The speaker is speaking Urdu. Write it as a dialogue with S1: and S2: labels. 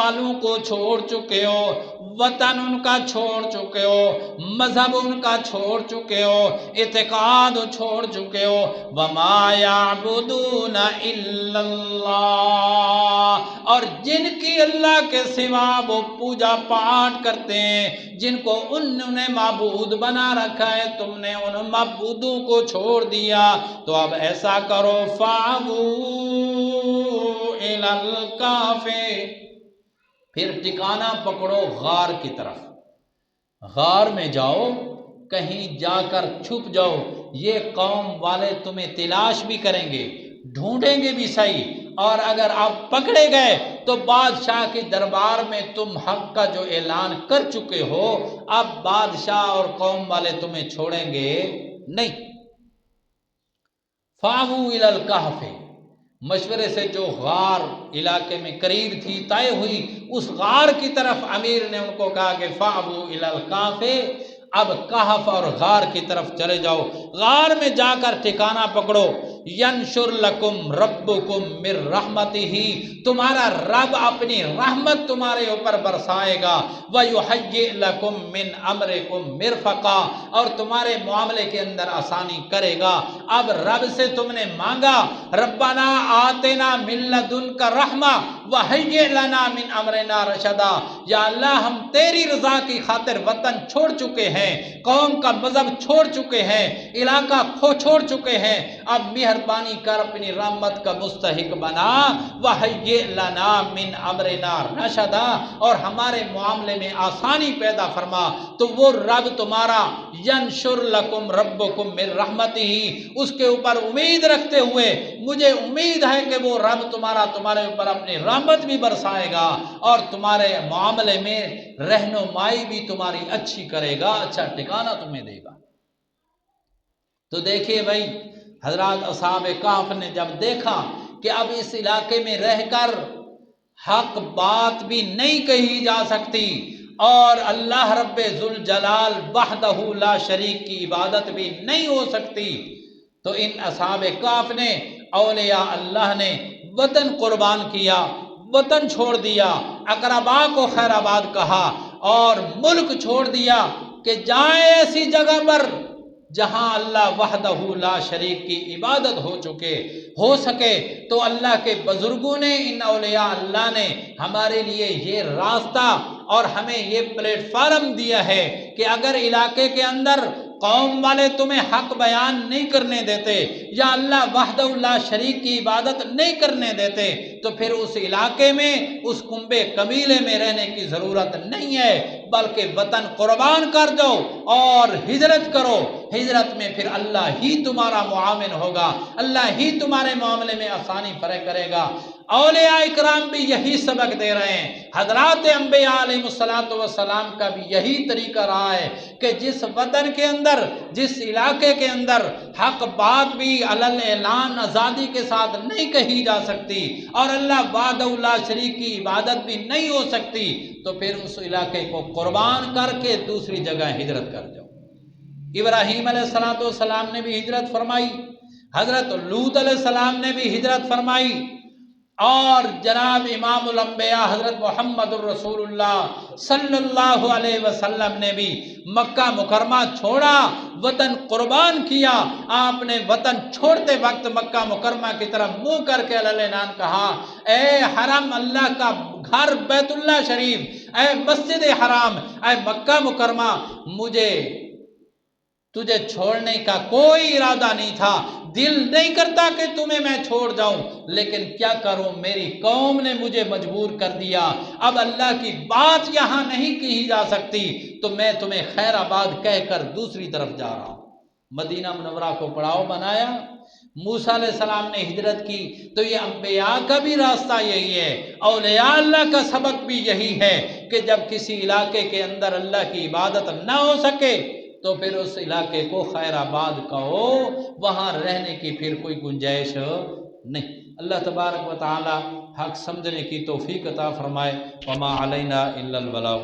S1: والوں کو چھوڑ چکے ہو، وطن ان کا چھوڑ چکے ہو، مذہب ان کا چھوڑ چکے ہو، اعتقاد چھوڑ چکے ہو۔ وَمَا يَعْبُدُونَ إِلَّا اللَّهَ، اور جن کی اللہ کے سوا وہ پوجا پاٹ کرتے ہیں، جن کو انہوں نے معبود بنا رکھا ہے، تم نے ان معبودوں کو چھوڑ دیا، تو اب ایسا کرو فَعْبُوا إِلَى الْكَافِ، پھر ٹھکانہ پکڑو غار کی طرف، غار میں جاؤ، کہیں جا کر چھپ جاؤ، یہ قوم والے تمہیں تلاش بھی کریں گے، ڈھونڈیں گے بھی صحیح، اور اگر آپ پکڑے گئے تو بادشاہ کے دربار میں تم حق کا جو اعلان کر چکے ہو، اب بادشاہ اور قوم والے تمہیں چھوڑیں گے نہیں۔ فَعْبُوا إِلَى الْكَهْفِ، مشورے سے جو غار علاقے میں قریب تھی طے ہوئی، اس غار کی طرف امیر نے ان کو کہا کہ فَعْبُوا إِلَى الْكَهْفِ، اب کہف اور غار کی طرف چلے جاؤ، غار میں جا کر ٹھکانہ پکڑو۔ ینشر لکم ربکم من رحمتہ، تمہارا رب اپنی رحمت تمہارے اوپر برسائے گا، ویہیئ لکم من امرکم مرفقا، اور تمہارے معاملے کے اندر آسانی کرے گا۔ اب رب سے تم نے مانگا ربنا آتنا من لدنک رحمہ وہیئ لنا من امرنا رشدا، یا اللہ ہم تیری رضا کی خاطر وطن چھوڑ چکے ہیں، قوم کا مذہب چھوڑ چکے ہیں، علاقہ چھوڑ چکے ہیں، اب مہربانی کر اپنی رحمت کا مستحق بنا، وہیئ لنا من امرنا رشدا، اور ہمارے معاملے میں آسانی پیدا فرما۔ تو وہ رب تمہارا ینشر لکم ربکم من رحمتہ، اس کے اوپر امید رکھتے ہوئے مجھے امید ہے کہ وہ رب تمہارے اوپر اپنی رحمت بھی برسائے گا، اور تمہارے معاملے میں رہنمائی بھی تمہاری اچھی کرے گا، اچھا ٹھکانہ تمہیں دے گا۔ تو دیکھیے بھائی، حضرات اصحاب کہف نے جب دیکھا کہ اب اس علاقے میں رہ کر حق بات بھی نہیں کہی جا سکتی، اور اللہ رب ذوالجلال وحدہ لا شریک کی عبادت بھی نہیں ہو سکتی، تو ان اصحاب کہف نے، اولیاء اللہ نے وطن قربان کیا، وطن چھوڑ دیا، اقربا کو خیر آباد کہا، اور ملک چھوڑ دیا کہ جائیں ایسی جگہ پر جہاں اللہ وحدہ لا شریک کی عبادت ہو سکے۔ تو اللہ کے بزرگوں نے، ان اولیاء اللہ نے ہمارے لیے یہ راستہ اور ہمیں یہ پلیٹ فارم دیا ہے کہ اگر علاقے کے اندر قوم والے تمہیں حق بیان نہیں کرنے دیتے، یا اللہ وحدہ لا شریک کی عبادت نہیں کرنے دیتے، تو پھر اس علاقے میں، اس کنبے قبیلے میں رہنے کی ضرورت نہیں ہے، بلکہ وطن قربان کر دو اور ہجرت کرو۔ ہجرت میں پھر اللہ ہی تمہارا معاون ہوگا، اللہ ہی تمہارے معاملے میں آسانی فرق کرے گا۔ اولیاء اکرام بھی یہی سبق دے رہے ہیں، حضرات انبیاء علیہ السلام کا بھی یہی طریقہ رہا ہے کہ جس وطن کے اندر، جس علاقے کے اندر حق بات بھی علل اعلان آزادی کے ساتھ نہیں کہی جا سکتی، اور اللہ وحدہ لا شریک کی عبادت بھی نہیں ہو سکتی، تو پھر اس علاقے کو قربان کر کے دوسری جگہ ہجرت کر جاؤ۔ ابراہیم علیہ السلام نے بھی ہجرت فرمائی، حضرت لوط علیہ السلام نے بھی ہجرت فرمائی، اور جناب امام الانبیاء حضرت محمد الرسول اللہ صلی اللہ علیہ وسلم نے بھی مکہ مکرمہ چھوڑا، وطن قربان کیا۔ آپ نے وطن چھوڑتے وقت مکہ مکرمہ کی طرف منہ کر کے اعلان کہا، اے حرم اللہ کا گھر بیت اللہ شریف، اے مسجد حرام، اے مکہ مکرمہ، مجھے تجھے چھوڑنے کا کوئی ارادہ نہیں تھا، دل نہیں کرتا کہ تمہیں میں چھوڑ جاؤں، لیکن کیا کروں، میری قوم نے مجھے مجبور کر دیا، اب اللہ کی بات یہاں نہیں کہی جا سکتی، تو میں تمہیں خیر آباد کہہ کر دوسری طرف جا رہا ہوں۔ مدینہ منورہ کو پڑاؤ بنایا، موسیٰ علیہ السلام نے ہجرت کی، تو یہ انبیاء کا بھی راستہ یہی ہے، اولیاء اللہ کا سبق بھی یہی ہے کہ جب کسی علاقے کے اندر اللہ کی عبادت نہ ہو سکے تو پھر اس علاقے کو خیر آباد کہو، وہاں رہنے کی پھر کوئی گنجائش نہیں۔ اللہ تبارک و تعالی حق سمجھنے کی توفیق عطا فرمائے۔ وما علینا الا البلاغ۔